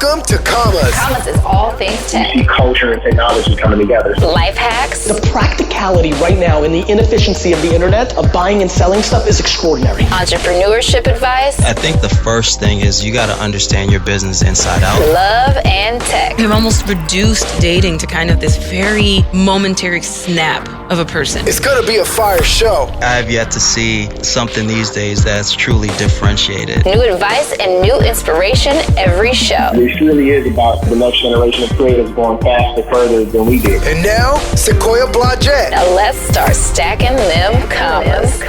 Welcome to Commas. Commas is all things tech. Culture and technology coming together. Life hacks. The practicality right now and the inefficiency of the internet of buying and selling stuff is extraordinary. Entrepreneurship advice. I think the first thing is you got to understand your business inside out. Love and tech. We've almost reduced dating to kind of this very momentary snap of a person. It's going to be a fire show. I have yet to see something these days that's truly differentiated. New advice and new inspiration every show. This really is about the next generation of creatives going faster, further than we did. And now, Sequoia Blodgett. Now let's start stacking them commas.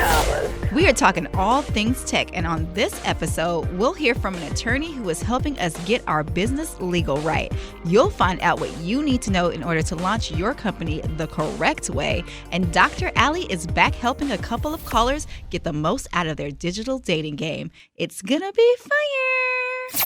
We are talking all things tech, and on this episode, we'll hear from an attorney who is helping us get our business legal right. You'll find out what you need to know in order to launch your company the correct way. And Dr. Allie is back helping a couple of callers get the most out of their digital dating game. It's gonna be fire!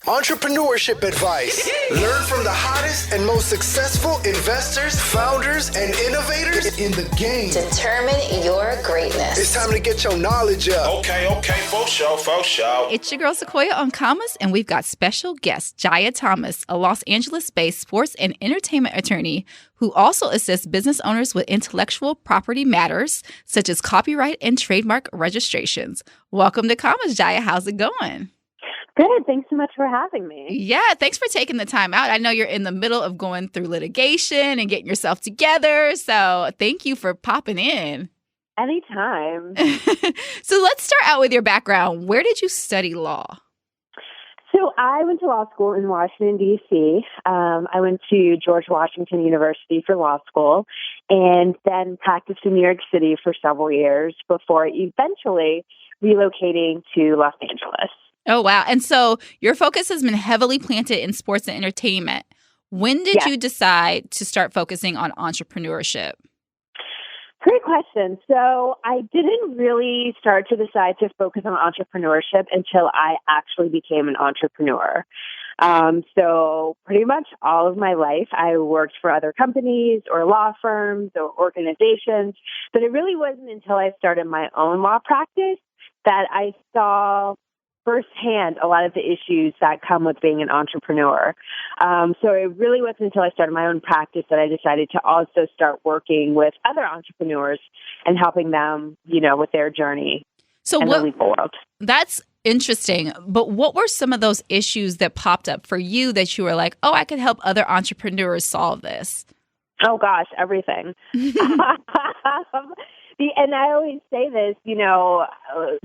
Entrepreneurship advice. Learn from the hottest and most successful investors, founders, and innovators in the game. Determine your greatness. It's time to get your knowledge up. Okay, for sure. It's your girl Sequoia on Commas, and we've got special guest Jaia Thomas, a Los Angeles-based sports and entertainment attorney who also assists business owners with intellectual property matters such as copyright and trademark registrations. Welcome to Commas, Jaia. How's it going? Good. Thanks so much for having me. Yeah, thanks for taking the time out. I know you're in the middle of going through litigation and getting yourself together, so thank you for popping in. Anytime. So let's start out with your background. Where did you study law? So I went to law school in Washington, D.C. I went to George Washington University for law school and then practiced in New York City for several years before eventually relocating to Los Angeles. Oh, wow. And so your focus has been heavily planted in sports and entertainment. When did you decide to start focusing on entrepreneurship? Great question. So I didn't really start to decide to focus on entrepreneurship until I actually became an entrepreneur. So pretty much all of my life, I worked for other companies or law firms or organizations, but it really wasn't until I started my own law practice that I saw firsthand a lot of the issues that come with being an entrepreneur. So it really wasn't until I started my own practice that I decided to also start working with other entrepreneurs and helping them, with their journey in the legal world. That's interesting. But what were some of those issues that popped up for you that you were like, oh, I could help other entrepreneurs solve this? Oh, gosh, everything. And I always say this,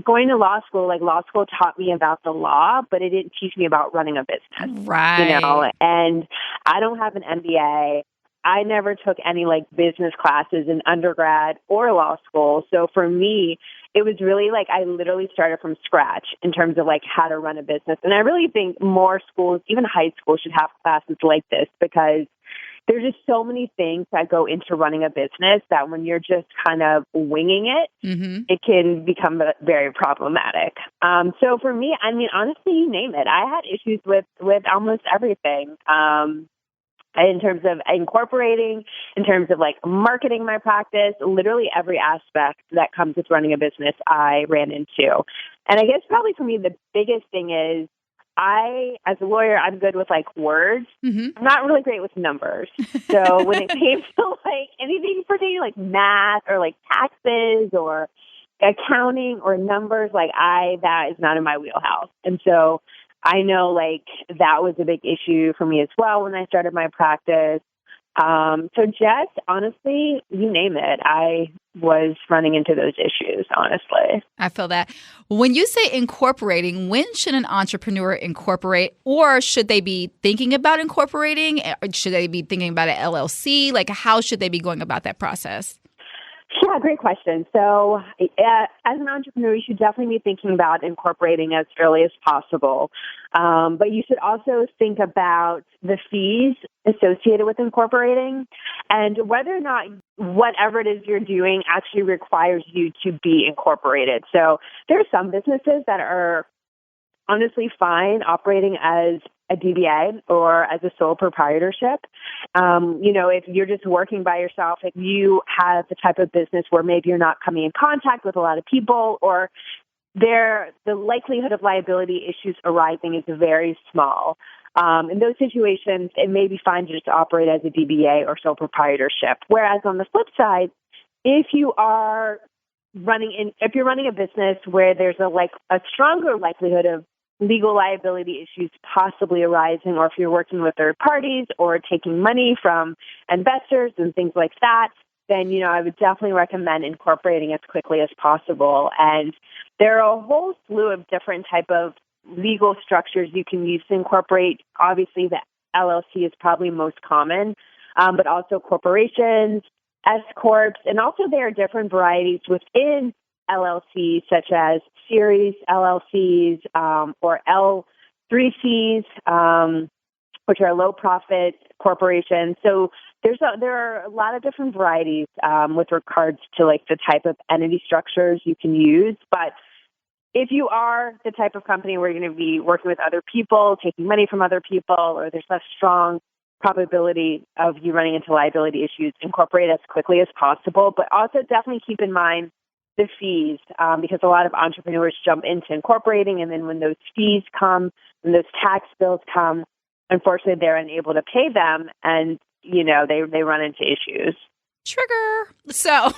going to law school taught me about the law, but it didn't teach me about running a business. Right. And I don't have an MBA. I never took any business classes in undergrad or law school. So for me, it was really I literally started from scratch in terms of how to run a business. And I really think more schools, even high school, should have classes like this because there's just so many things that go into running a business that when you're just kind of winging it, it can become very problematic. So for me, honestly, you name it. I had issues with almost everything. In terms of incorporating, in terms of marketing my practice, literally every aspect that comes with running a business, I ran into. And I guess probably for me, the biggest thing is as a lawyer, I'm good with words. I'm not really great with numbers. So when it came to anything pertaining math or taxes or accounting or numbers, that is not in my wheelhouse. And so I know that was a big issue for me as well when I started my practice. So just honestly, you name it, I was running into those issues, honestly. I feel that. When you say incorporating, when should an entrepreneur incorporate, or should they be thinking about incorporating? Or should they be thinking about an LLC? How should they be going about that process? Yeah, great question. So as an entrepreneur, you should definitely be thinking about incorporating as early as possible. But you should also think about the fees associated with incorporating and whether or not whatever it is you're doing actually requires you to be incorporated. So there are some businesses that are honestly fine operating as a DBA or as a sole proprietorship. If you're just working by yourself, if you have the type of business where maybe you're not coming in contact with a lot of people or the likelihood of liability issues arising is very small. In those situations, it may be fine to just operate as a DBA or sole proprietorship. Whereas on the flip side, if you're running a business where there's a stronger likelihood of legal liability issues possibly arising, or if you're working with third parties or taking money from investors and things like that, then, I would definitely recommend incorporating as quickly as possible. And there are a whole slew of different type of legal structures you can use to incorporate. Obviously, the LLC is probably most common, but also corporations, S corps, and also there are different varieties within LLCs, such as series LLCs or L3Cs, which are low profit corporations. So there are a lot of different varieties with regards to the type of entity structures you can use, but if you are the type of company where you're going to be working with other people, taking money from other people, or there's less strong probability of you running into liability issues, incorporate as quickly as possible. But also definitely keep in mind the fees, because a lot of entrepreneurs jump into incorporating, and then when those fees come, when those tax bills come, unfortunately they're unable to pay them, and they run into issues. Trigger. So,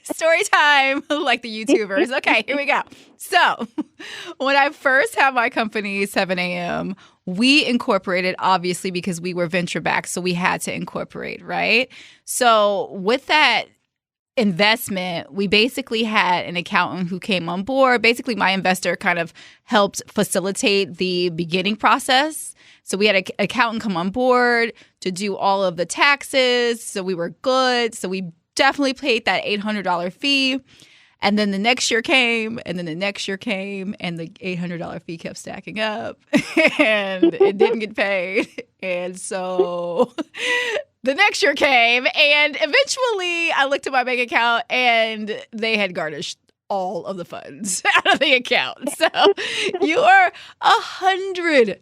story time, like the YouTubers. Okay, here we go. So, when I first had my company, 7 a.m., we incorporated, obviously, because we were venture backed, so we had to incorporate, right? So, with that investment, we basically had an accountant who came on board. Basically, my investor kind of helped facilitate the beginning process. So we had an accountant come on board to do all of the taxes. So we were good. So we definitely paid that $800 fee. And then the next year came, and then the next year came, and the $800 fee kept stacking up, and it didn't get paid. And so the next year came, and eventually I looked at my bank account, and they had garnished all of the funds out of the account. So you are 100%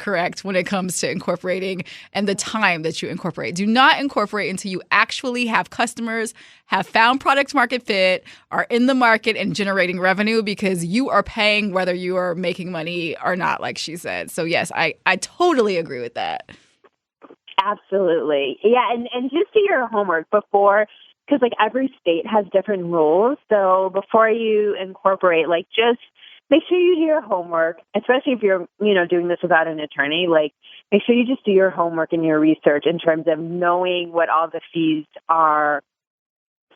correct when it comes to incorporating and the time that you incorporate. Do not incorporate until you actually have customers, have found product market fit, are in the market and generating revenue, because you are paying whether you are making money or not, like she said. So yes, I totally agree with that. Absolutely. Yeah, and just do your homework before, because every state has different rules. So before you incorporate, just make sure you do your homework, especially if you're, doing this without an attorney. Make sure you just do your homework and your research in terms of knowing what all the fees are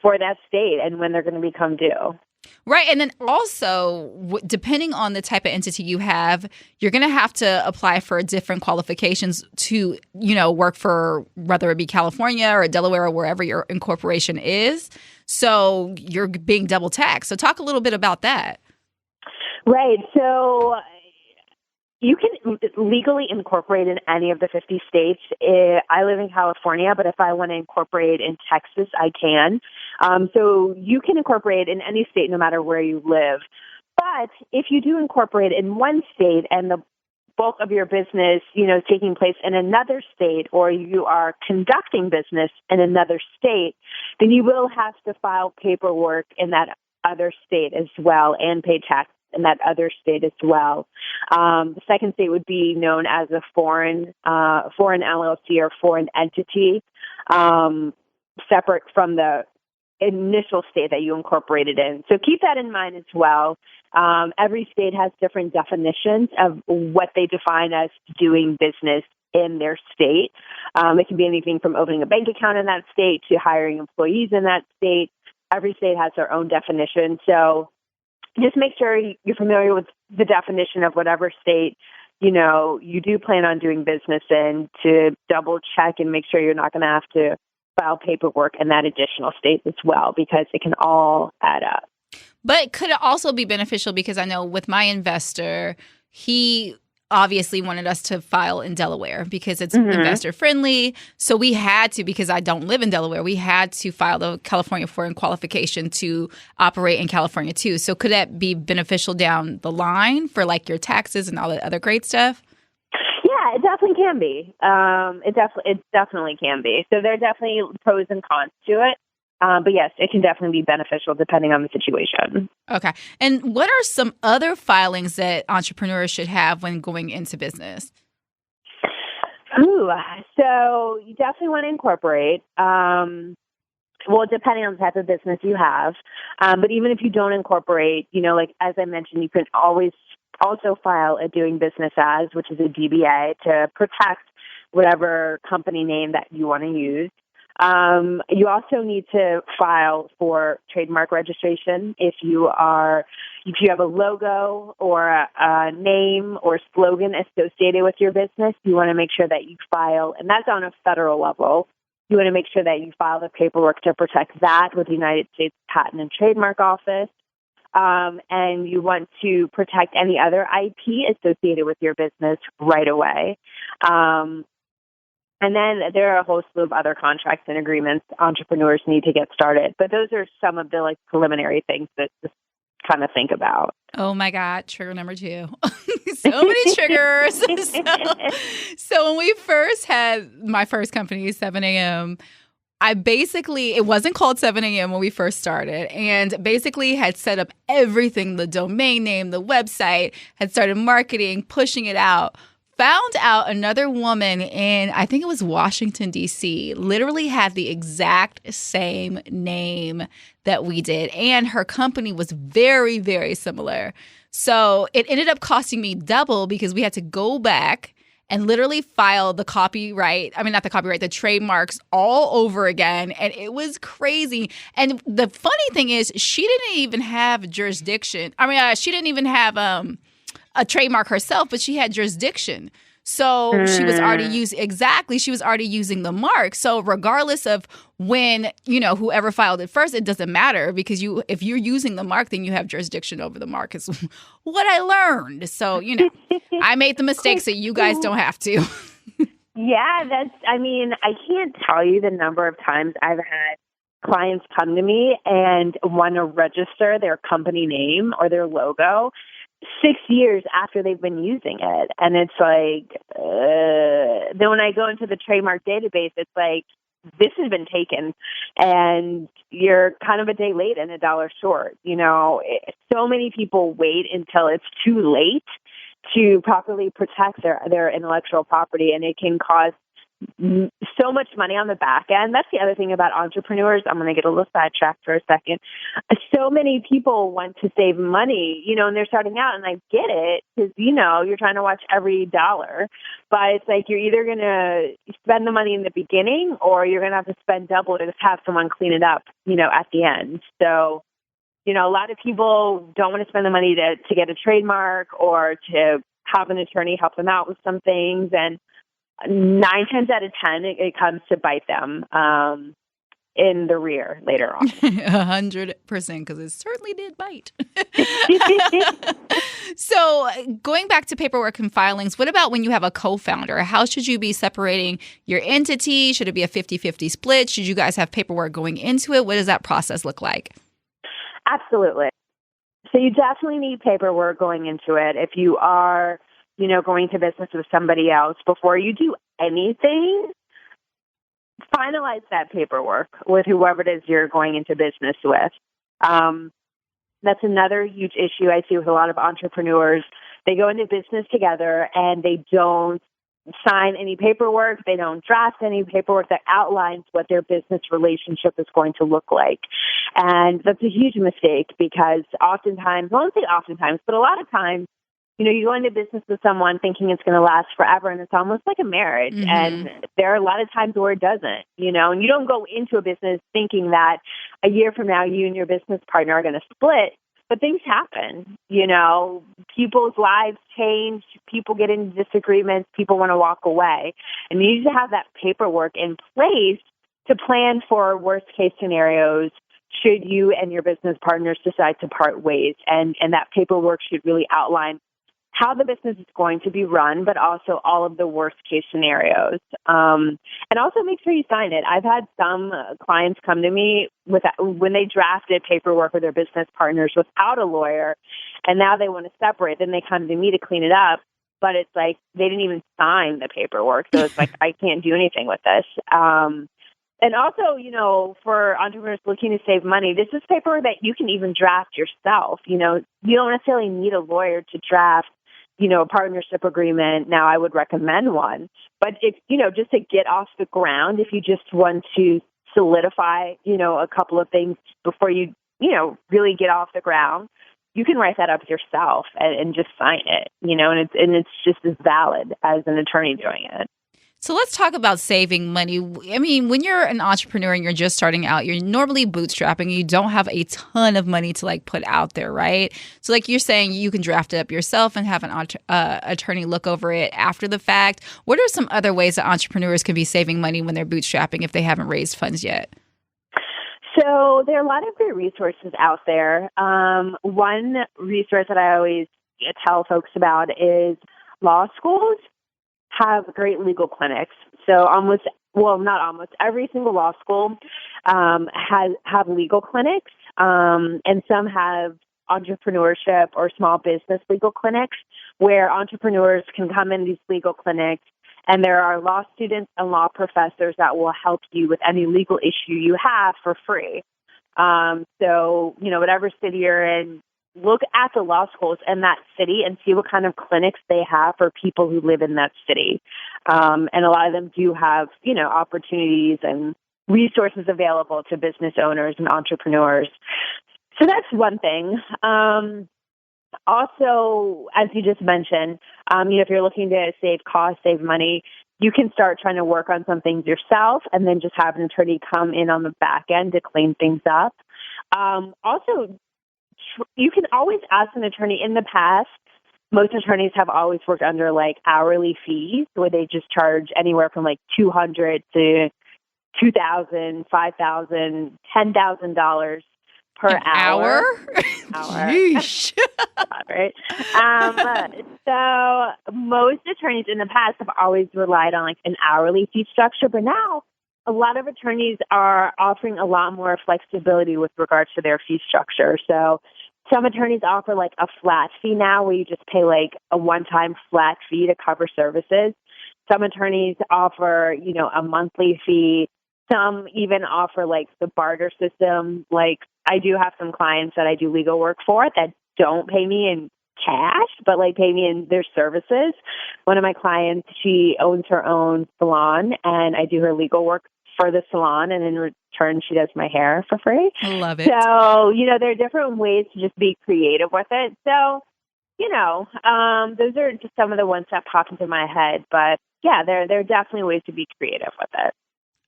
for that state and when they're going to become due. Right. And then also, depending on the type of entity you have, you're going to have to apply for different qualifications to, work for, whether it be California or Delaware or wherever your incorporation is. So you're being double taxed. So talk a little bit about that. Right. So you can legally incorporate in any of the 50 states. I live in California, but if I want to incorporate in Texas, I can. So you can incorporate in any state, no matter where you live. But if you do incorporate in one state and the bulk of your business, is taking place in another state, or you are conducting business in another state, then you will have to file paperwork in that other state as well and pay tax in that other state as well. The second state would be known as a foreign LLC or foreign entity, separate from the initial state that you incorporated in. So keep that in mind as well. Every state has different definitions of what they define as doing business in their state. It can be anything from opening a bank account in that state to hiring employees in that state. Every state has their own definition. So just make sure you're familiar with the definition of whatever state, you do plan on doing business in, to double check and make sure you're not going to have to file paperwork in that additional state as well, because it can all add up. But could it also be beneficial, because I know with my investor, he obviously wanted us to file in Delaware because it's investor friendly. So we had to, because I don't live in Delaware, we had to file the California foreign qualification to operate in California too. So could that be beneficial down the line for your taxes and all that other great stuff? Yeah, it definitely can be. It definitely can be. So there are definitely pros and cons to it. But yes, it can definitely be beneficial depending on the situation. Okay. And what are some other filings that entrepreneurs should have when going into business? Ooh, so you definitely want to incorporate. Well, depending on the type of business you have. But even if you don't incorporate, like as I mentioned, you can always also file a doing business as, which is a DBA, to protect whatever company name that you want to use. You also need to file for trademark registration if you have a logo or a name or slogan associated with your business. You want to make sure that you file, and that's on a federal level. You want to make sure that you file the paperwork to protect that with the United States Patent and Trademark Office. And you want to protect any other IP associated with your business right away. And then there are a whole slew of other contracts and agreements entrepreneurs need to get started. But those are some of the preliminary things that just kind of think about. Oh my God, trigger number 2. So many triggers. So when we first had my first company, 7 a.m., it wasn't called 7 a.m. when we first started, and basically had set up everything, the domain name, the website, had started marketing, pushing it out. Found out another woman in, I think it was Washington, D.C., literally had the exact same name that we did. And her company was very, very similar. So it ended up costing me double because we had to go back and literally file the the trademarks all over again. And it was crazy. And the funny thing is, she didn't even have jurisdiction. She didn't even have a trademark herself, but she had jurisdiction. So she was already using the mark. So regardless of when, whoever filed it first, it doesn't matter because if you're using the mark, then you have jurisdiction over the mark is what I learned. So, I made the mistake so you guys don't have to. Yeah, I can't tell you the number of times I've had clients come to me and want to register their company name or their logo 6 years after they've been using it. And it's like, then when I go into the trademark database, it's like, this has been taken and you're kind of a day late and $1 short. So many people wait until it's too late to properly protect their intellectual property, and it can cause so much money on the back end. That's the other thing about entrepreneurs. I'm going to get a little sidetracked for a second. So many people want to save money, and they're starting out, and I get it because, you're trying to watch every dollar, but it's like you're either going to spend the money in the beginning or you're going to have to spend double to just have someone clean it up, at the end. So, a lot of people don't want to spend the money to get a trademark or to have an attorney help them out with some things. And 9 times out of 10, it comes to bite them in the rear later on. 100%, because it certainly did bite. So going back to paperwork and filings, what about when you have a co-founder? How should you be separating your entity? Should it be a 50-50 split? Should you guys have paperwork going into it? What does that process look like? Absolutely. So you definitely need paperwork going into it. If you are going to business with somebody else, before you do anything, finalize that paperwork with whoever it is you're going into business with. That's another huge issue I see with a lot of entrepreneurs. They go into business together and they don't sign any paperwork. They don't draft any paperwork that outlines what their business relationship is going to look like. And that's a huge mistake because oftentimes, well, I won't say oftentimes, but a lot of times, you go into business with someone thinking it's going to last forever, and it's almost like a marriage. Mm-hmm. And there are a lot of times where it doesn't, and you don't go into a business thinking that a year from now, you and your business partner are going to split, but things happen, people's lives change, people get into disagreements, people want to walk away. And you need to have that paperwork in place to plan for worst case scenarios should you and your business partners decide to part ways. And that paperwork should really outline how the business is going to be run, but also all of the worst case scenarios. And also make sure you sign it. I've had some clients come to me when they drafted paperwork with their business partners without a lawyer, and now they want to separate. Then they come to me to clean it up, but it's like they didn't even sign the paperwork. So it's like, I can't do anything with this. And also, for entrepreneurs looking to save money, this is paper that you can even draft yourself. You don't necessarily need a lawyer to draft, a partnership agreement. Now, I would recommend one. But if, just to get off the ground, if you just want to solidify, a couple of things before you, really get off the ground, you can write that up yourself and just sign it, and it's just as valid as an attorney doing it. So let's talk about saving money. I mean, when you're an entrepreneur and you're just starting out, you're normally bootstrapping. You don't have a ton of money to put out there, right? So like you're saying, you can draft it up yourself and have an attorney look over it after the fact. What are some other ways that entrepreneurs can be saving money when they're bootstrapping if they haven't raised funds yet? So there are a lot of great resources out there. One resource that I always tell folks about is law schools have great legal clinics. So not almost every single law school have legal clinics, and some have entrepreneurship or small business legal clinics where entrepreneurs can come in these legal clinics, and there are law students and law professors that will help you with any legal issue you have for free. So, whatever city you're in, look at the law schools in that city and see what kind of clinics they have for people who live in that city. And a lot of them do have, opportunities and resources available to business owners and entrepreneurs. So that's one thing. Also, as you just mentioned, if you're looking to save costs, save money, you can start trying to work on some things yourself and then just have an attorney come in on the back end to clean things up. Also, you can always ask an attorney. In the past, most attorneys have always worked under hourly fees where they just charge anywhere from $200 to $2,000, $5,000, $10,000 per hour. Yeesh. Right. So most attorneys in the past have always relied on an hourly fee structure, but now a lot of attorneys are offering a lot more flexibility with regards to their fee structure. So some attorneys offer a flat fee now where you just pay a one-time flat fee to cover services. Some attorneys offer, a monthly fee. Some even offer the barter system. I do have some clients that I do legal work for that don't pay me in cash, but pay me in their services. One of my clients, she owns her own salon, and I do her legal work for the salon, and in return, she does my hair for free. I love it. So, there are different ways to just be creative with it. So, those are just some of the ones that pop into my head. But yeah, there are definitely ways to be creative with it.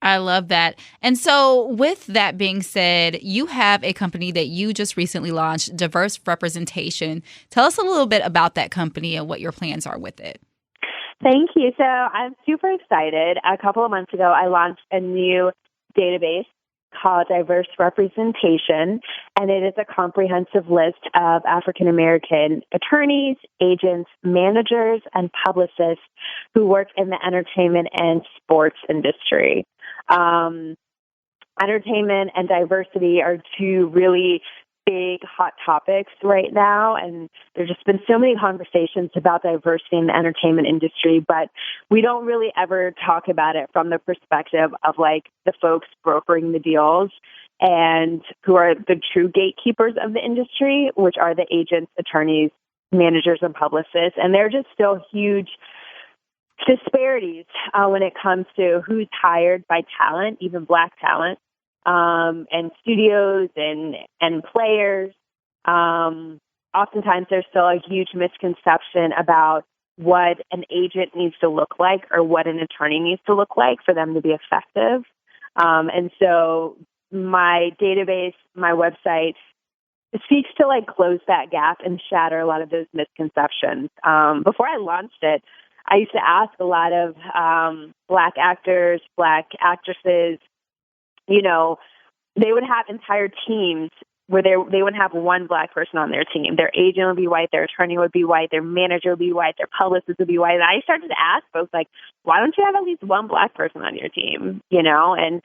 I love that. And so with that being said, you have a company that you just recently launched, Diverse Representation. Tell us a little bit about that company and what your plans are with it. Thank you. So I'm super excited. A couple of months ago, I launched a new database called Diverse Representation, and it is a comprehensive list of African-American attorneys, agents, managers, and publicists who work in the entertainment and sports industry. Entertainment and diversity are two really big hot topics right now, and there's just been so many conversations about diversity in the entertainment industry, but we don't really ever talk about it from the perspective of the folks brokering the deals and who are the true gatekeepers of the industry, which are the agents, attorneys, managers, and publicists. And they're just still huge disparities when it comes to who's hired by talent, even Black talent, and studios and players. Oftentimes there's still a huge misconception about what an agent needs to look like or what an attorney needs to look like for them to be effective. And so my database, my website, seeks to close that gap and shatter a lot of those misconceptions. Before I launched it, I used to ask a lot of Black actors, Black actresses, they would have entire teams where they would have one Black person on their team. Their agent would be white, their attorney would be white, their manager would be white, their publicist would be white. And I started to ask folks, why don't you have at least one Black person on your team? And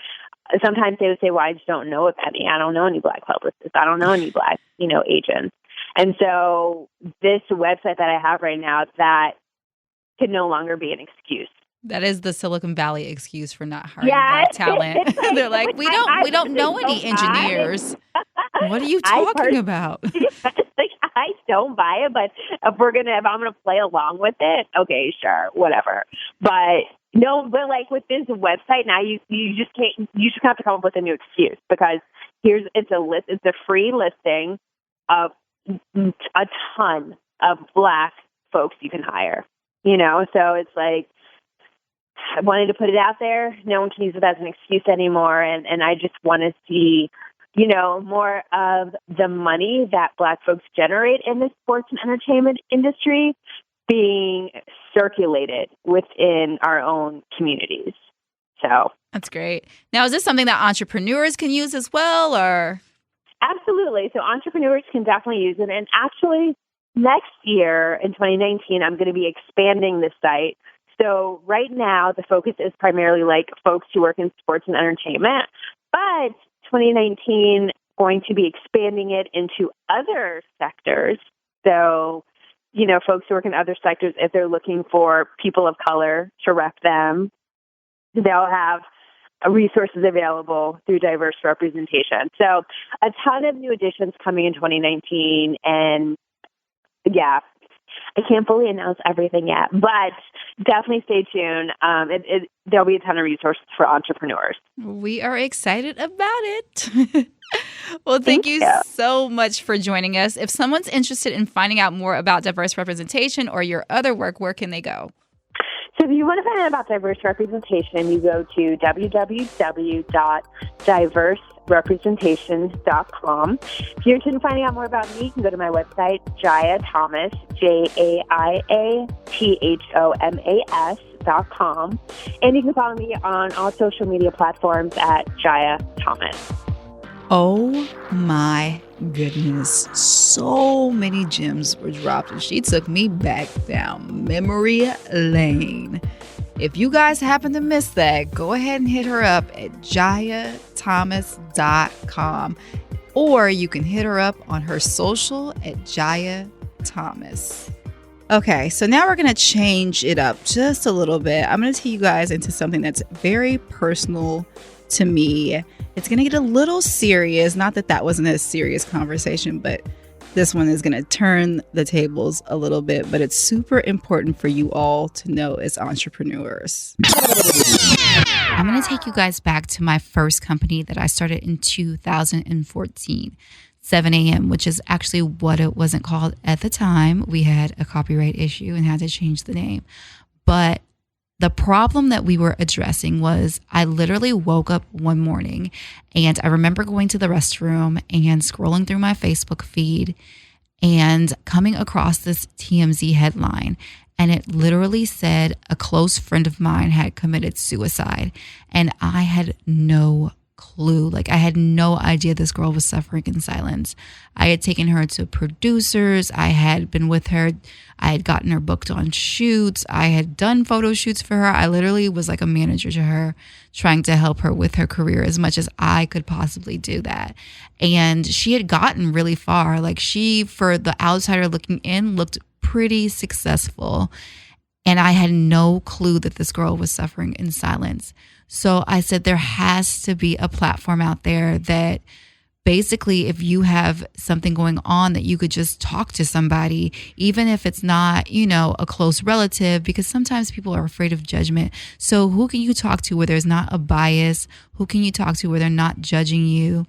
sometimes they would say, well, I just don't know of any. I don't know any Black publicists. I don't know any Black, agents. And so this website that I have right now, that can no longer be an excuse. That is the Silicon Valley excuse for not hiring black talent. They're like, we don't know any engineers. What are you talking about? Like, I don't buy it, but if I'm gonna play along with it, okay, sure, whatever. But no, but like with this website now, you just can't. You just have to come up with a new excuse because it's a free listing of a ton of black folks you can hire. So it's like, I wanted to put it out there. No one can use it as an excuse anymore. And I just want to see, more of the money that black folks generate in the sports and entertainment industry being circulated within our own communities. So that's great. Now, is this something that entrepreneurs can use as well, or? Absolutely. So entrepreneurs can definitely use it. And actually, next year in 2019, I'm going to be expanding this site. So right now, the focus is primarily like folks who work in sports and entertainment. But 2019, going to be expanding it into other sectors. So, folks who work in other sectors, if they're looking for people of color to rep them, they'll have resources available through diverse representation. So a ton of new additions coming in 2019. And yeah, I can't fully announce everything yet, but definitely stay tuned. There'll be a ton of resources for entrepreneurs. We are excited about it. Well, thank you so much for joining us. If someone's interested in finding out more about diverse representation or your other work, where can they go? So if you want to find out about diverse representation, you go to www.diverserepresentation.com. If you're interested in finding out more about me, you can go to my website, Jaia Thomas, JAIATHOMAS.com. And you can follow me on all social media platforms at Jaia Thomas. Oh my goodness. So many gems were dropped, and she took me back down memory lane. If you guys happen to miss that, go ahead and hit her up at JaiaThomas.com, or you can hit her up on her social at Jaia Thomas. Okay, so now we're going to change it up just a little bit. I'm going to take you guys into something that's very personal to me. It's going to get a little serious. Not that that wasn't a serious conversation, but this one is going to turn the tables a little bit. But it's super important for you all to know as entrepreneurs. I'm going to take you guys back to my first company that I started in 2014. 7 a.m., which is actually what it wasn't called at the time. We had a copyright issue and had to change the name. But the problem that we were addressing was I literally woke up one morning and I remember going to the restroom and scrolling through my Facebook feed and coming across this TMZ headline. And it literally said a close friend of mine had committed suicide. And I had no clue. Like, I had no idea this girl was suffering in silence. I had taken her to producers. I had been with her. I had gotten her booked on shoots. I had done photo shoots for her. I literally was like a manager to her, trying to help her with her career as much as I could possibly do that. And she had gotten really far. Like, she, for the outsider looking in, looked pretty successful. And I had no clue that this girl was suffering in silence. So I said, there has to be a platform out there that basically, if you have something going on, that you could just talk to somebody, even if it's not, you know, a close relative, because sometimes people are afraid of judgment. So who can you talk to where there's not a bias? Who can you talk to where they're not judging you?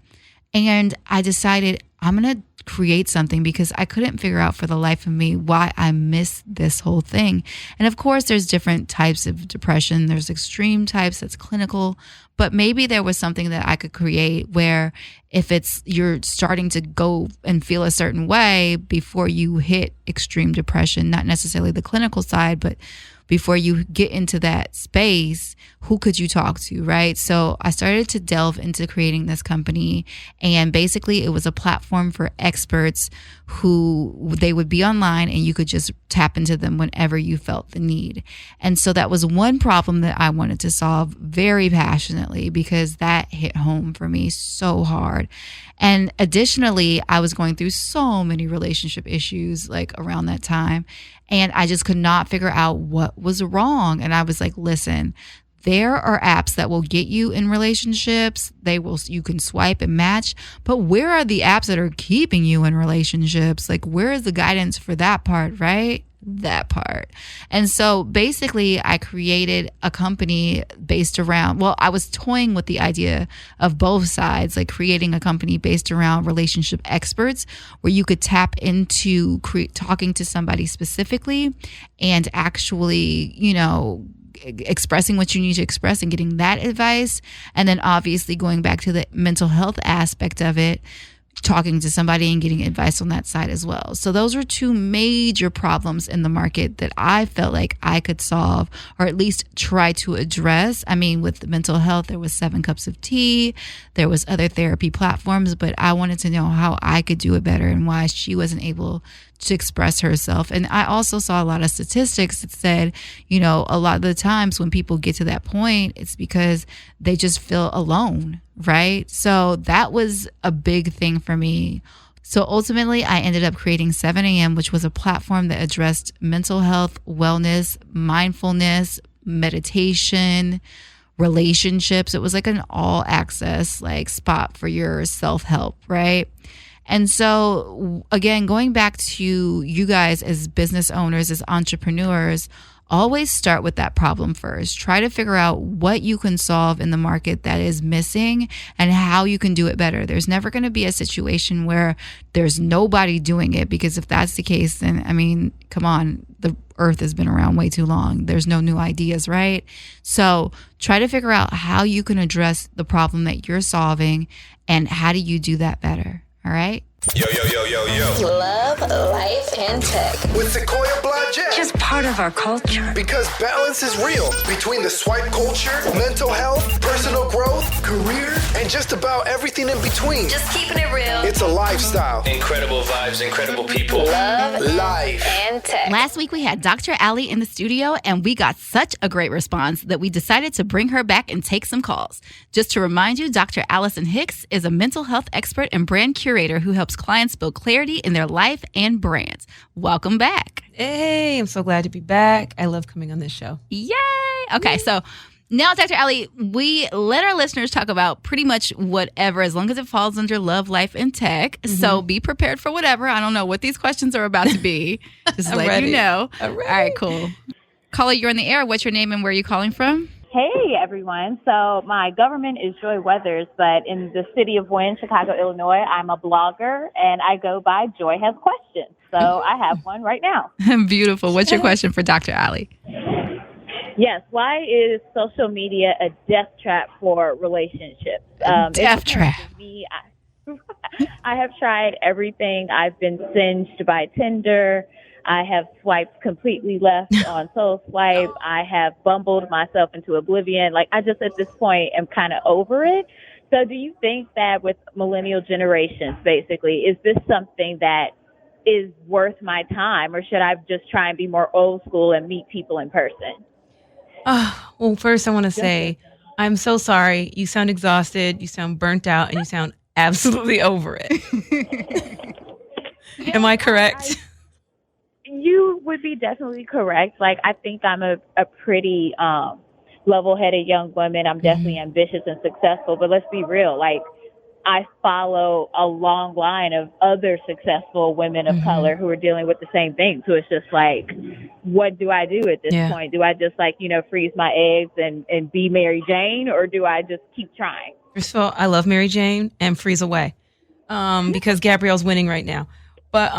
And I decided I'm going to create something because I couldn't figure out for the life of me why I missed this whole thing. And of course, there's different types of depression. There's extreme types that's clinical, but maybe there was something that I could create where if you're starting to go and feel a certain way before you hit extreme depression, not necessarily the clinical side, but before you get into that space, who could you talk to, right? So I started to delve into creating this company, and basically it was a platform platform for experts who they would be online and you could just tap into them whenever you felt the need. And so that was one problem that I wanted to solve very passionately because that hit home for me so hard. And additionally, I was going through so many relationship issues like around that time, and I just could not figure out what was wrong. And I was like, listen, there are apps that will get you in relationships. You can swipe and match, but where are the apps that are keeping you in relationships? Like, where is the guidance for that part, right? That part. And so basically I created a company based around, I was toying with the idea of both sides, like creating a company based around relationship experts where you could tap into talking to somebody specifically and actually, expressing what you need to express and getting that advice. And then obviously going back to the mental health aspect of it, talking to somebody and getting advice on that side as well. So those are two major problems in the market that I felt like I could solve or at least try to address. I mean, with the mental health, there was 7 Cups of Tea, there was other therapy platforms, but I wanted to know how I could do it better and why she wasn't able to express herself. And I also saw a lot of statistics that said, a lot of the times when people get to that point, it's because they just feel alone, right? So that was a big thing for me. So ultimately, I ended up creating 7 a.m., which was a platform that addressed mental health, wellness, mindfulness, meditation, relationships. It was like an all access spot for your self-help, right? And so, again, going back to you guys as business owners, as entrepreneurs, always start with that problem first. Try to figure out what you can solve in the market that is missing and how you can do it better. There's never going to be a situation where there's nobody doing it, because if that's the case, then, come on, the earth has been around way too long. There's no new ideas, right? So try to figure out how you can address the problem that you're solving and how do you do that better. All right. Yo. Love, life, and tech. With Sequoia Blodgett. Just part of our culture. Because balance is real between the swipe culture, mental health, personal growth, career, and just about everything in between. Just keeping it real. It's a lifestyle. Incredible vibes, incredible people. Love, Life, and tech. Last week we had Dr. Ali in the studio and we got such a great response that we decided to bring her back and take some calls. Just to remind you, Dr. Allison Hicks is a mental health expert and brand curator who helps clients build clarity in their life and brands. Welcome back. Hey, I'm so glad to be back. I love coming on this show. Yay! Okay, so now, Dr. Ali, we let our listeners talk about pretty much whatever, as long as it falls under love, life, and tech. Mm-hmm. So be prepared for whatever. I don't know what these questions are about to be. Just let you know. All right, cool. Caller, you're in the air. What's your name and where are you calling from? Hey, everyone. So my government is Joy Weathers, but in the city of Wynn, Chicago, Illinois, I'm a blogger, and I go by Joy Has Questions. So I have one right now. Beautiful. What's your question for Dr. Ali? Yes. Why is social media a death trap for relationships? Death trap. Me, I have tried everything. I've been singed by Tinder. I have swiped completely left on Soul Swipe. I have bumbled myself into oblivion. I just at this point am kind of over it. So do you think that with millennial generations, basically, is this something that is worth my time, or should I just try and be more old school and meet people in person? Well, first I want to say, I'm so sorry. You sound exhausted, you sound burnt out, and you sound absolutely over it. Am I correct? You would be definitely correct. I think I'm a pretty level-headed young woman. I'm definitely ambitious and successful, but let's be real. I follow a long line of other successful women of color who are dealing with the same thing. So it's just what do I do at this point? Do I just freeze my eggs and be Mary Jane, or do I just keep trying? First of all, I love Mary Jane and freeze away because Gabrielle's winning right now. But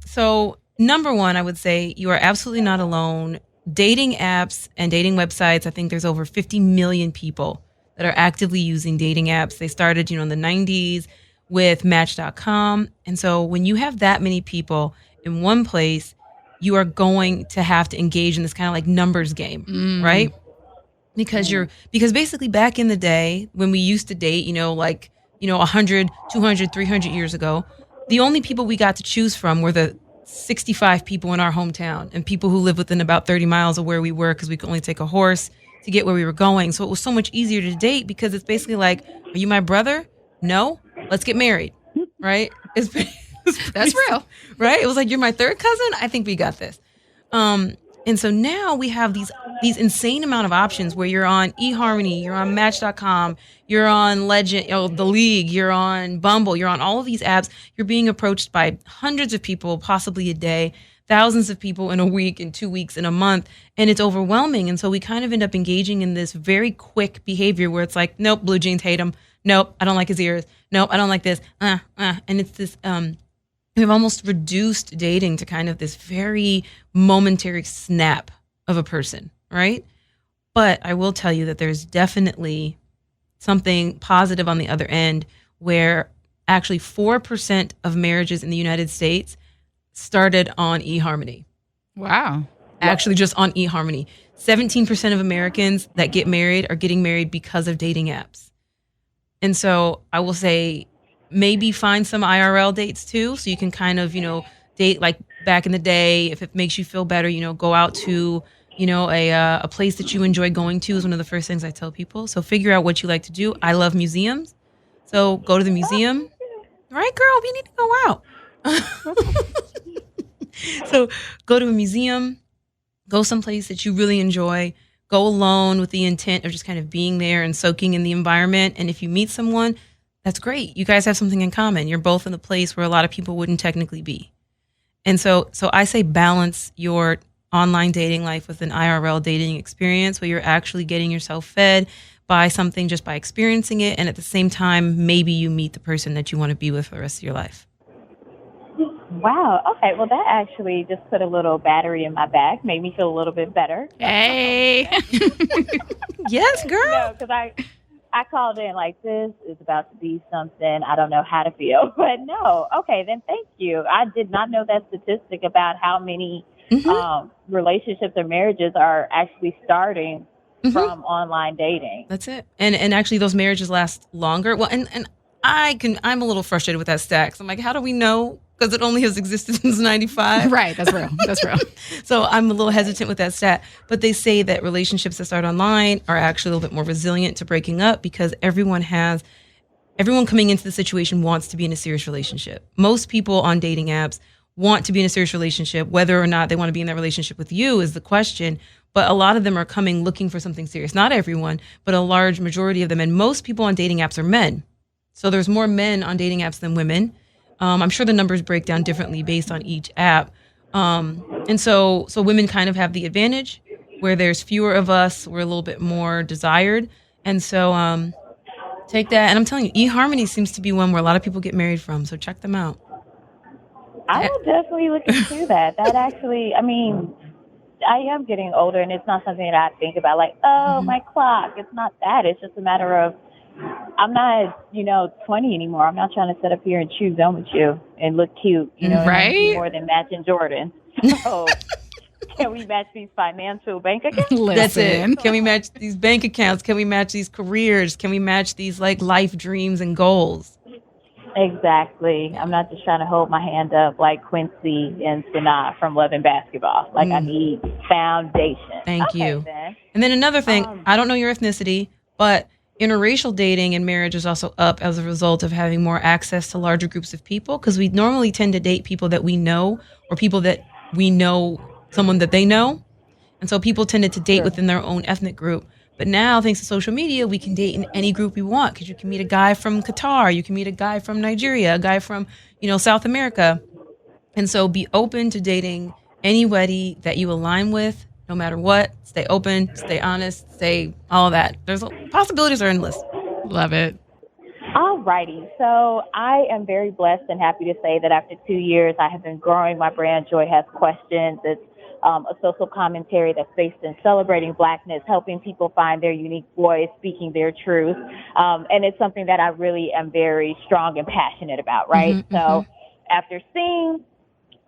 so number one, I would say you are absolutely not alone. Dating apps and dating websites, I think there's over 50 million people that are actively using dating apps. They started, in the 90s with Match.com. And so when you have that many people in one place, you are going to have to engage in this kind of numbers game, right? Because basically back in the day when we used to date, 100, 200, 300 years ago, the only people we got to choose from were the 65 people in our hometown and people who live within about 30 miles of where we were because we could only take a horse to get where we were going. So it was so much easier to date because it's basically like, are you my brother? No? Let's get married, right? That's real. Right? It was like, you're my third cousin? I think we got this. And so now we have these insane amount of options where you're on eHarmony, you're on Match.com, you're on Legend, The League, you're on Bumble, you're on all of these apps. You're being approached by hundreds of people, possibly a day, thousands of people in a week, in 2 weeks, in a month, and it's overwhelming. And so we kind of end up engaging in this very quick behavior where it's like, nope, blue jeans, hate him. Nope, I don't like his ears. Nope, I don't like this. And it's this... We've almost reduced dating to kind of this very momentary snap of a person, right? But I will tell you that there's definitely something positive on the other end where actually 4% of marriages in the United States started on eHarmony. Wow. Actually just on eHarmony. 17% of Americans that get married are getting married because of dating apps. And so I will say, maybe find some IRL dates too, so you can kind of, date like back in the day. If it makes you feel better, go out to, a place that you enjoy going to is one of the first things I tell people. So figure out what you like to do. I love museums. So go to the museum. Right, girl? We need to go out. So go to a museum, go someplace that you really enjoy, go alone with the intent of just kind of being there and soaking in the environment. And if you meet someone, that's great. You guys have something in common. You're both in a place where a lot of people wouldn't technically be. And so I say balance your online dating life with an IRL dating experience where you're actually getting yourself fed by something just by experiencing it. And at the same time, maybe you meet the person that you want to be with for the rest of your life. Wow. Okay. Well, that actually just put a little battery in my back, made me feel a little bit better. Hey. Yes, girl. Because I called in like, this is about to be something. I don't know how to feel. But no. Okay, then thank you. I did not know that statistic about how many relationships or marriages are actually starting from online dating. That's it. And actually those marriages last longer. Well, and I'm a little frustrated with that stat. 'Cause I'm like, how do we know? Because it only has existed since 95. Right, that's real. That's real. So I'm a little hesitant with that stat. But they say that relationships that start online are actually a little bit more resilient to breaking up because everyone coming into the situation wants to be in a serious relationship. Most people on dating apps want to be in a serious relationship. Whether or not they want to be in that relationship with you is the question. But a lot of them are coming looking for something serious. Not everyone, but a large majority of them. And most people on dating apps are men. So there's more men on dating apps than women. I'm sure the numbers break down differently based on each app. And so women kind of have the advantage where there's fewer of us. We're a little bit more desired. And so take that. And I'm telling you, eHarmony seems to be one where a lot of people get married from. So check them out. I will definitely look into that. That actually, I mean, I am getting older and it's not something that I think about like, my clock. It's not that. It's just a matter of, I'm not, 20 anymore. I'm not trying to sit up here and chew gum with you and look cute, right? More than matching Jordan. So can we match these financial bank accounts? That's it. Can we match these bank accounts? Can we match these careers? Can we match these like life dreams and goals? Exactly. I'm not just trying to hold my hand up like Quincy and Sanaa from Love and Basketball. Like I need foundation. Thank you. Then. And then another thing, I don't know your ethnicity, but interracial dating and marriage is also up as a result of having more access to larger groups of people because we normally tend to date people that we know or people that we know someone that they know. And so people tended to date within their own ethnic group. But now, thanks to social media, we can date in any group we want because you can meet a guy from Qatar, you can meet a guy from Nigeria, a guy from, South America. And so be open to dating anybody that you align with, no matter what. Stay open, stay honest, stay all that. Possibilities are endless. Love it. All righty. So I am very blessed and happy to say that after 2 years, I have been growing my brand, Joy Has Questions. It's a social commentary that's based in celebrating Blackness, helping people find their unique voice, speaking their truth. And it's something that I really am very strong and passionate about, right? So after seeing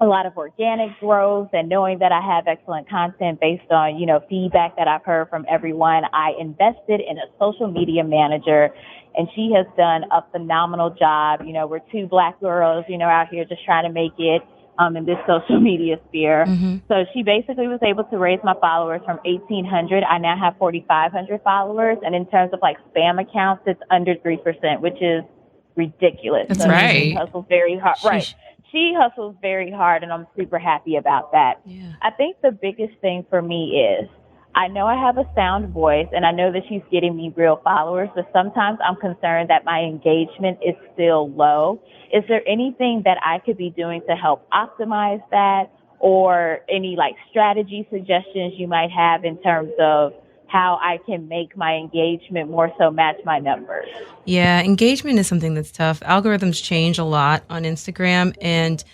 a lot of organic growth, and knowing that I have excellent content based on, feedback that I've heard from everyone, I invested in a social media manager, and she has done a phenomenal job. We're two Black girls, out here just trying to make it in this social media sphere. Mm-hmm. So she basically was able to raise my followers from 1,800. I now have 4,500 followers. And in terms of like spam accounts, it's under 3%, which is ridiculous. That's so right. She hustles very hard. Sheesh. Right. She hustles very hard, and I'm super happy about that. Yeah. I think the biggest thing for me is I know I have a sound voice, and I know that she's getting me real followers, but sometimes I'm concerned that my engagement is still low. Is there anything that I could be doing to help optimize that, or any like strategy suggestions you might have in terms of how I can make my engagement more so match my numbers? Yeah, engagement is something that's tough. Algorithms change a lot on Instagram, and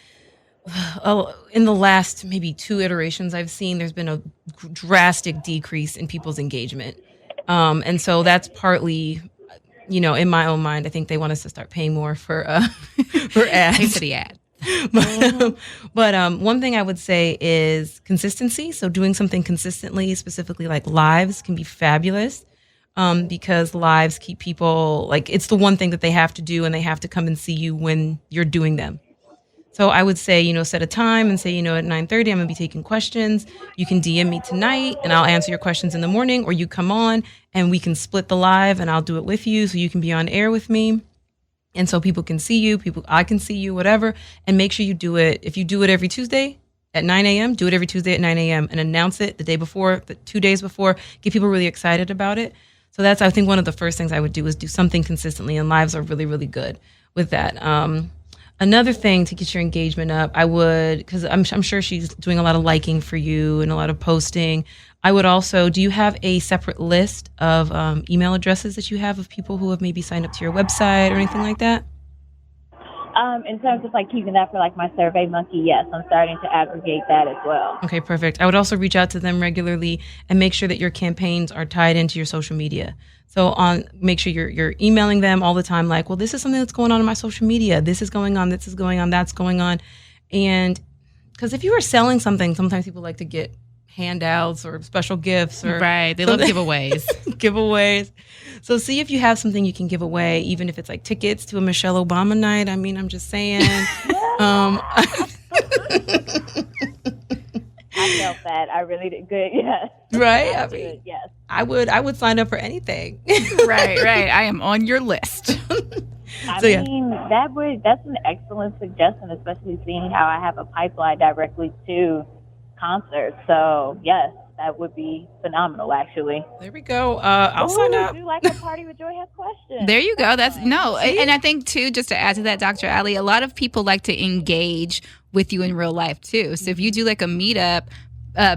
in the last maybe 2 iterations I've seen, there's been a drastic decrease in people's engagement. And so that's partly, in my own mind, I think they want us to start paying more for ads. Pay for the ad. But one thing I would say is consistency. So doing something consistently, specifically like lives, can be fabulous, because lives keep people, like, it's the one thing that they have to do, and they have to come and see you when you're doing them. So I would say, set a time and say, at 9:30, I'm going to be taking questions. You can DM me tonight and I'll answer your questions in the morning, or you come on and we can split the live and I'll do it with you so you can be on air with me. And so people can see you, I can see you, whatever. And make sure you do it. If you do it every Tuesday at 9 a.m., do it every Tuesday at 9 a.m. and announce it the day before, 2 days before, get people really excited about it. So that's, I think, one of the first things I would do is do something consistently, and lives are really, really good with that. Another thing to get your engagement up, I would, because I'm sure she's doing a lot of liking for you and a lot of posting. I would also, do you have a separate list of email addresses that you have of people who have maybe signed up to your website or anything like that? In terms of like keeping that for like my Survey Monkey, yes, I'm starting to aggregate that as well. Okay, perfect. I would also reach out to them regularly and make sure that your campaigns are tied into your social media. So make sure you're emailing them all the time, like, well, this is something that's going on in my social media. This is going on, this is going on, that's going on. And because if you are selling something, sometimes people like to get handouts or special gifts. Or right, they love giveaways. Giveaways. So see if you have something you can give away, even if it's like tickets to a Michelle Obama night. I mean, I'm just saying. I felt that. I really did. Good. Yes. Right. I mean, good, yes. I would sign up for anything. Right. I am on your list. I mean, that's an excellent suggestion, especially seeing how I have a pipeline directly to concerts. So yes, that would be phenomenal, actually. There we go. I'll sign up. Do like a party with Joy has questions. There you go. That's and I think too, just to add to that, Dr. Ali, a lot of people like to engage with you in real life too. So if you do like a meetup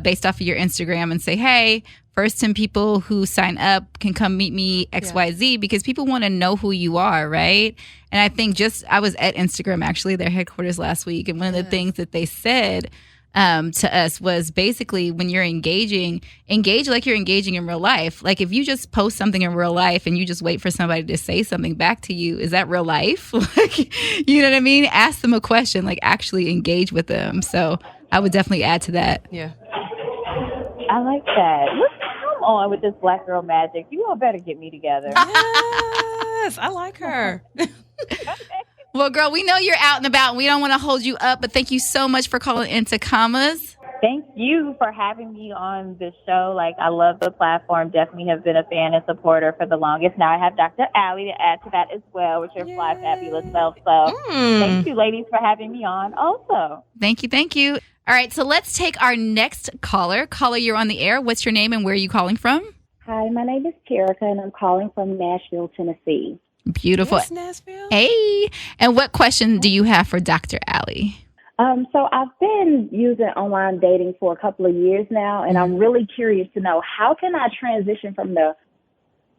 based off of your Instagram and say, hey, first 10 people who sign up can come meet me XYZ, because people want to know who you are, right? And I think I was at Instagram, actually, their headquarters last week, and one of the things that they said to us was basically, when you're engage like you're engaging in real life. Like if you just post something in real life and you just wait for somebody to say something back to you, is that real life? Like, you know what I mean? Ask them a question, like actually engage with them. So I would definitely add to that. Yeah. I like that. Come on with this black girl magic. You all better get me together. Yes, I like her. Well, girl, we know you're out and about, and we don't want to hold you up, but thank you so much for calling into Commas. Thank you for having me on this show. Like, I love the platform. Definitely have been a fan and supporter for the longest. Now I have Dr. Ali to add to that as well, with your fly fabulous self. So thank you, ladies, for having me on also. Thank you. All right, so let's take our next caller. Caller, you're on the air. What's your name and where are you calling from? Hi, my name is Terica, and I'm calling from Nashville, Tennessee. Beautiful. Yes, Nashville. Hey, and what question do you have for Dr. Ali? So I've been using online dating for a couple of years now, and I'm really curious to know, how can I transition from the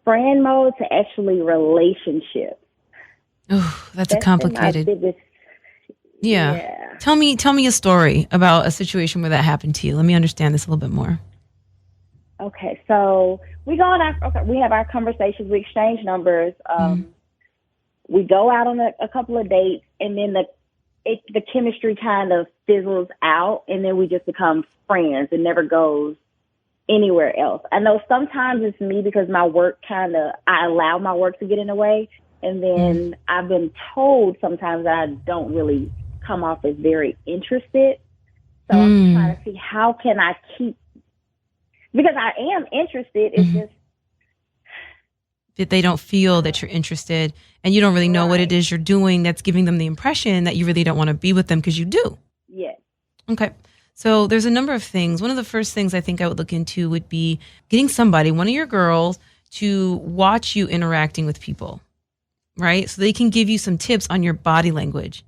friend mode to actually relationship? Oh, that's a complicated. Yeah. Tell me a story about a situation where that happened to you. Let me understand this a little bit more. Okay, so we have our conversations, we exchange numbers, we go out on a couple of dates, and then the chemistry kind of fizzles out, and then we just become friends. It never goes anywhere else. I know sometimes it's me because my work I allow my work to get in the way. And then I've been told sometimes that I don't really come off as very interested. So I'm trying to see how can I keep, because I am interested. It's just that they don't feel that you're interested, and you don't really know what it is you're doing that's giving them the impression that you really don't want to be with them, because you do. Yes. Okay. So there's a number of things. One of the first things I think I would look into would be getting somebody, one of your girls, to watch you interacting with people, right? So they can give you some tips on your body language.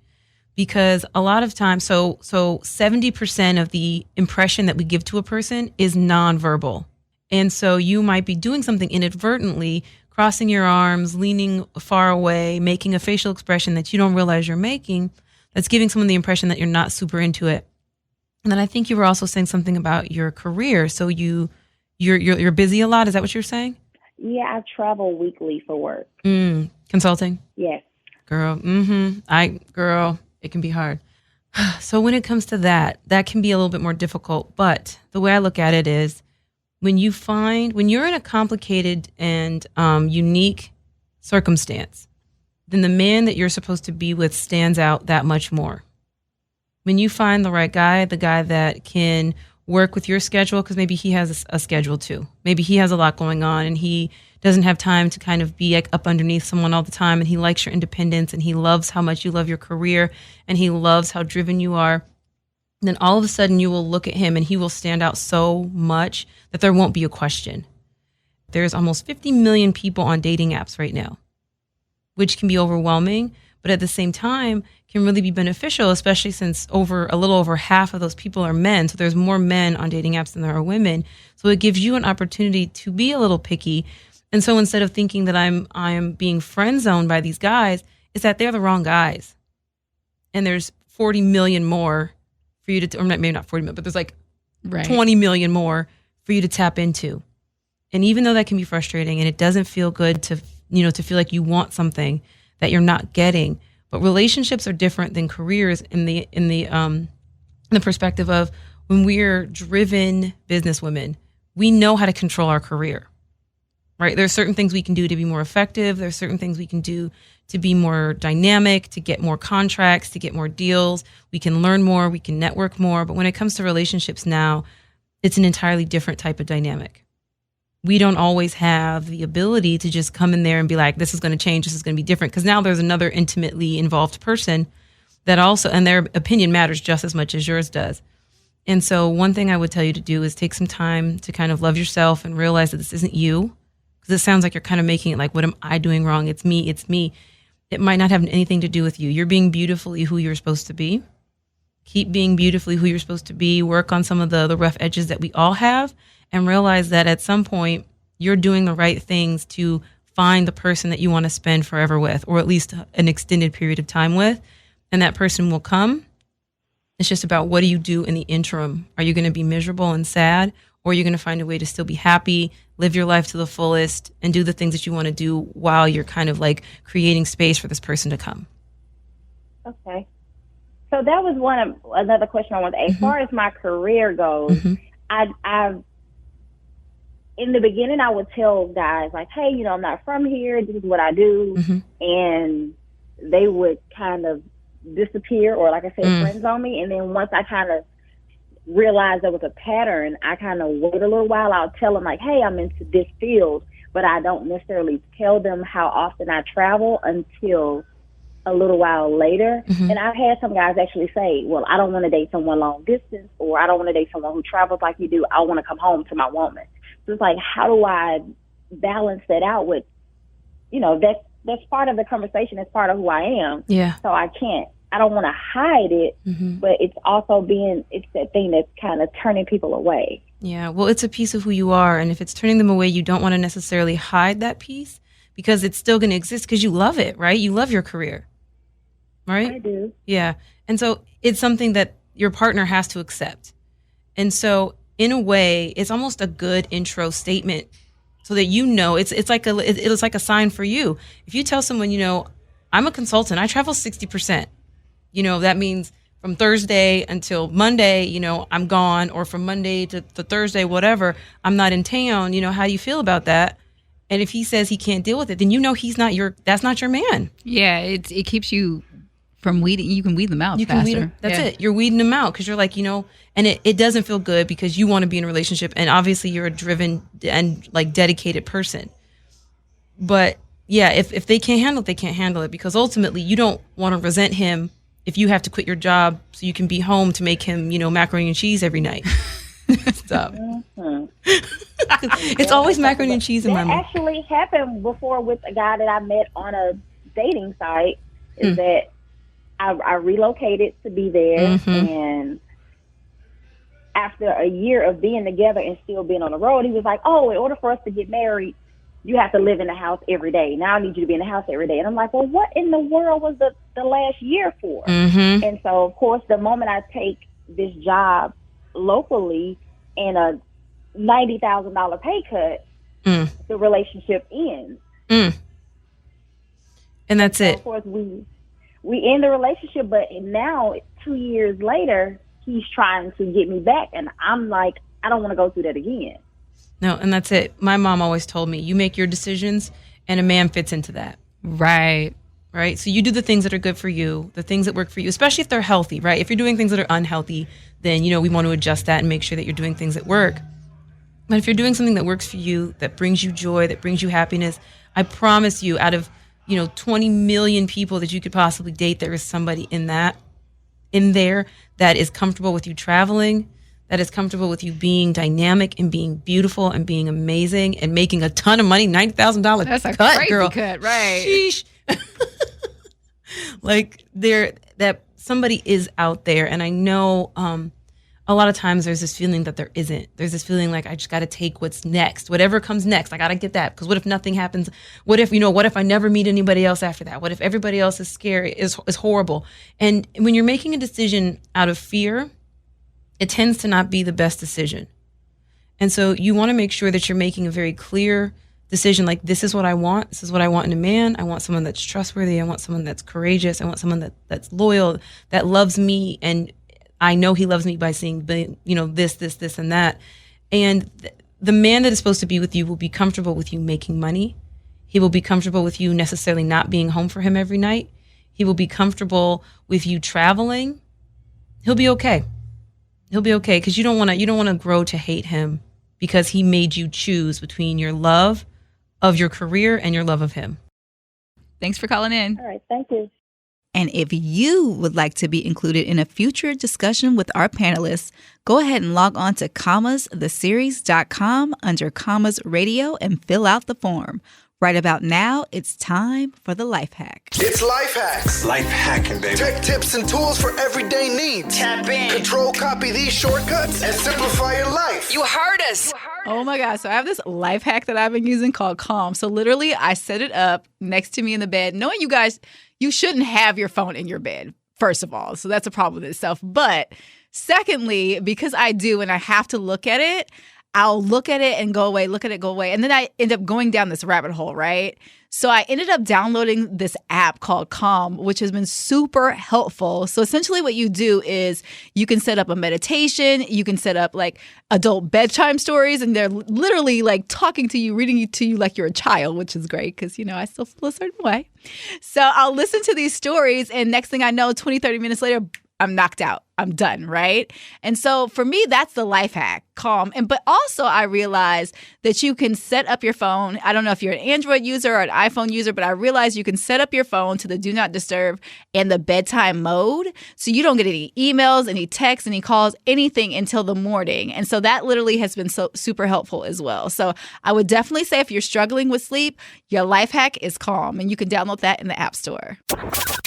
Because a lot of times, so 70% of the impression that we give to a person is nonverbal. And so you might be doing something inadvertently, crossing your arms, leaning far away, making a facial expression that you don't realize you're making, that's giving someone the impression that you're not super into it. And then I think you were also saying something about your career. So you're busy a lot. Is that what you're saying? Yeah, I travel weekly for work. Consulting? Yes. Girl, it can be hard. So when it comes to that can be a little bit more difficult. But the way I look at it is when you're in a complicated and unique circumstance, then the man that you're supposed to be with stands out that much more. When you find the right guy, the guy that can work with your schedule, because maybe he has a schedule too. Maybe he has a lot going on and he doesn't have time to kind of be like up underneath someone all the time, and he likes your independence and he loves how much you love your career and he loves how driven you are. And then all of a sudden you will look at him and he will stand out so much that there won't be a question. There's almost 50 million people on dating apps right now, which can be overwhelming, but at the same time can really be beneficial, especially since a little over half of those people are men. So there's more men on dating apps than there are women. So it gives you an opportunity to be a little picky. And so instead of thinking that I'm being friend zoned by these guys, it's that they're the wrong guys. And there's 40 million more for you to, or maybe not 40 million, but there's like 20 million more for you to tap into. And even though that can be frustrating and it doesn't feel good to feel like you want something that you're not getting, but relationships are different than careers in the perspective of when we're driven businesswomen, we know how to control our career, right? There are certain things we can do to be more effective. There are certain things we can do to be more dynamic, to get more contracts, to get more deals. We can learn more, we can network more. But when it comes to relationships now, it's an entirely different type of dynamic. We don't always have the ability to just come in there and be like, this is going to change, this is going to be different. Because now there's another intimately involved person that also, and their opinion matters just as much as yours does. And so one thing I would tell you to do is take some time to kind of love yourself and realize that this isn't you. Because it sounds like you're kind of making it like, what am I doing wrong? It's me, it's me. It might not have anything to do with you. You're being beautifully who you're supposed to be. Keep being beautifully who you're supposed to be. Work on some of the rough edges that we all have. And realize that at some point, you're doing the right things to find the person that you want to spend forever with, or at least an extended period of time with. And that person will come. It's just about, what do you do in the interim? Are you going to be miserable and sad? Or are you going to find a way to still be happy, live your life to the fullest, and do the things that you want to do while you're kind of like creating space for this person to come? Okay. So that was another question I wanted to ask. As far as my career goes, I've in the beginning, I would tell guys like, hey, I'm not from here. This is what I do. And they would kind of disappear, or like I said, friends on me. And then once I kind of realized there was a pattern, I kind of wait a little while. I'll tell them like, hey, I'm into this field, but I don't necessarily tell them how often I travel until a little while later. And I've had some guys actually say, well, I don't want to date someone long distance, or I don't want to date someone who travels like you do. I want to come home to my woman. So it's like, how do I balance that out with, that's part of the conversation. It's part of who I am. Yeah. So I don't want to hide it, but it's also it's that thing that's kind of turning people away. Yeah. Well, it's a piece of who you are. And if it's turning them away, you don't want to necessarily hide that piece, because it's still going to exist because you love it, right? You love your career, right? I do. Yeah. And so it's something that your partner has to accept. And so in a way, it's almost a good intro statement, so that it's like a sign for you. If you tell someone, I'm a consultant, I travel 60%. that means from Thursday until Monday, I'm gone, or from Monday to Thursday, whatever, I'm not in town. How do you feel about that? And if he says he can't deal with it, then that's not your man. Yeah, it keeps you from weeding. You can weed them out faster. That's it. You're weeding them out because you're like, and it doesn't feel good because you want to be in a relationship, and obviously you're a driven and like dedicated person. But yeah, if they can't handle it, they can't handle it, because ultimately you don't want to resent him if you have to quit your job so you can be home to make him, macaroni and cheese every night. Stop. It's always macaroni and cheese in my mind. That actually happened before with a guy that I met on a dating site. Is that I relocated to be there, and after a year of being together and still being on the road, he was like, "Oh, in order for us to get married, you have to live in the house every day. Now I need you to be in the house every day." And I'm like, well, what in the world was the last year for? And so, of course, the moment I take this job locally and a $90,000 pay cut, the relationship ends. And that's it. Of course, we end the relationship, but now 2 years later, he's trying to get me back, and I'm like, I don't want to go through that again. No, and that's it. My mom always told me, you make your decisions, and a man fits into that. Right. So you do the things that are good for you, the things that work for you, especially if they're healthy, right? If you're doing things that are unhealthy, then, we want to adjust that and make sure that you're doing things that work. But if you're doing something that works for you, that brings you joy, that brings you happiness, I promise you, out of, 20 million people that you could possibly date, there is somebody in there that is comfortable with you traveling, that is comfortable with you being dynamic and being beautiful and being amazing and making a ton of money. $90,000 That's a cut, crazy girl. cut, right? Sheesh. Like that somebody is out there, and I know a lot of times there's this feeling that there isn't. There's this feeling like I just got to take what's next, whatever comes next. I got to get that, because what if nothing happens? What if I never meet anybody else after that? What if everybody else is scary, is horrible? And when you're making a decision out of fear, it tends to not be the best decision. And so you want to make sure that you're making a very clear decision, like, this is what I want. This is what I want in a man. I want someone that's trustworthy. I want someone that's courageous. I want someone that's loyal, that loves me. And I know he loves me by seeing, this, and that. And the man that is supposed to be with you will be comfortable with you making money. He will be comfortable with you necessarily not being home for him every night. He will be comfortable with you traveling. He'll be okay. He'll be okay, because you don't want to grow to hate him because he made you choose between your love of your career and your love of him. Thanks for calling in. All right, thank you. And if you would like to be included in a future discussion with our panelists, go ahead and log on to commastheseries.com under Commas Radio and fill out the form. Right about now, it's time for the life hack. It's life hacks. Life hacking, baby. Tech tips and tools for everyday needs. Tap in. Control, copy these shortcuts and simplify your life. You heard us. Oh my gosh. So I have this life hack that I've been using called Calm. So literally I set it up next to me in the bed, knowing you guys, you shouldn't have your phone in your bed, first of all. So that's a problem in itself. But secondly, because I do and I have to look at it, I'll look at it and go away, look at it, go away. And then I end up going down this rabbit hole, right? So I ended up downloading this app called Calm, which has been super helpful. So essentially what you do is you can set up a meditation, you can set up like adult bedtime stories, and they're literally like talking to you, reading it to you like you're a child, which is great because, I still feel a certain way. So I'll listen to these stories, and next thing I know, 20, 30 minutes later, I'm knocked out. I'm done, right? And so for me, that's the life hack, Calm. But also I realized that you can set up your phone. I don't know if you're an Android user or an iPhone user, but I realized you can set up your phone to the do not disturb and the bedtime mode. So you don't get any emails, any texts, any calls, anything until the morning. And so that literally has been so super helpful as well. So I would definitely say if you're struggling with sleep, your life hack is Calm, and you can download that in the App Store.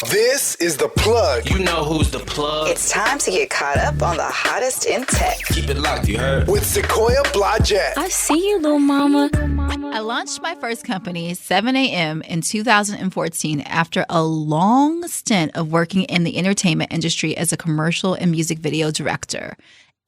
This is The Plug. You know who's the plug. It's time to get caught up on the hottest in tech. Keep it locked, you heard? With Sequoia Blodgett. I see you, little mama. I launched my first company, 7 a.m. in 2014 after a long stint of working in the entertainment industry as a commercial and music video director.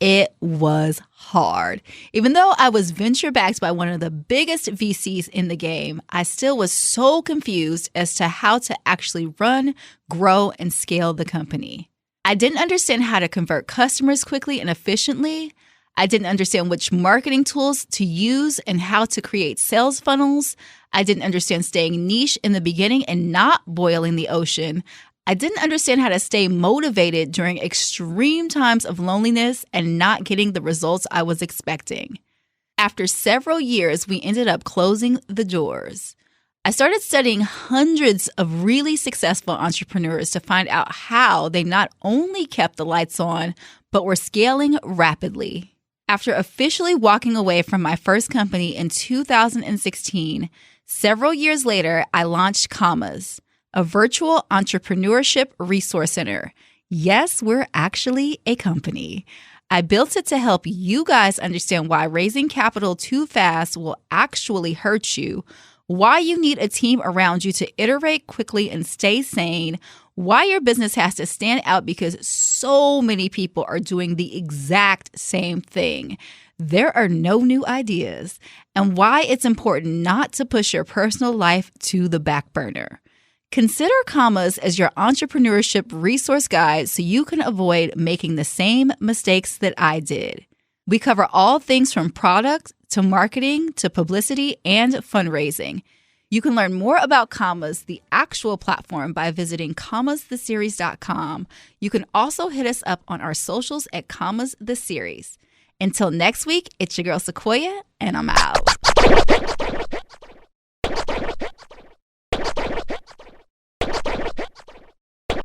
it was hard. Even though I was venture backed by one of the biggest VCs in the game, I still was so confused as to how to actually run, grow, and scale the company. I didn't understand how to convert customers quickly and efficiently. I didn't understand which marketing tools to use and how to create sales funnels. I didn't understand staying niche in the beginning and not boiling the ocean. I didn't understand how to stay motivated during extreme times of loneliness and not getting the results I was expecting. After several years, we ended up closing the doors. I started studying hundreds of really successful entrepreneurs to find out how they not only kept the lights on, but were scaling rapidly. After officially walking away from my first company in 2016, several years later, I launched Commas, a virtual entrepreneurship resource center. Yes, we're actually a company. I built it to help you guys understand why raising capital too fast will actually hurt you, why you need a team around you to iterate quickly and stay sane, why your business has to stand out because so many people are doing the exact same thing. There are no new ideas, and why it's important not to push your personal life to the back burner. Consider Commas as your entrepreneurship resource guide so you can avoid making the same mistakes that I did. We cover all things from product to marketing to publicity and fundraising. You can learn more about Commas, the actual platform, by visiting commastheseries.com. You can also hit us up on our socials at Commas the Series. Until next week, it's your girl Sequoia, and I'm out.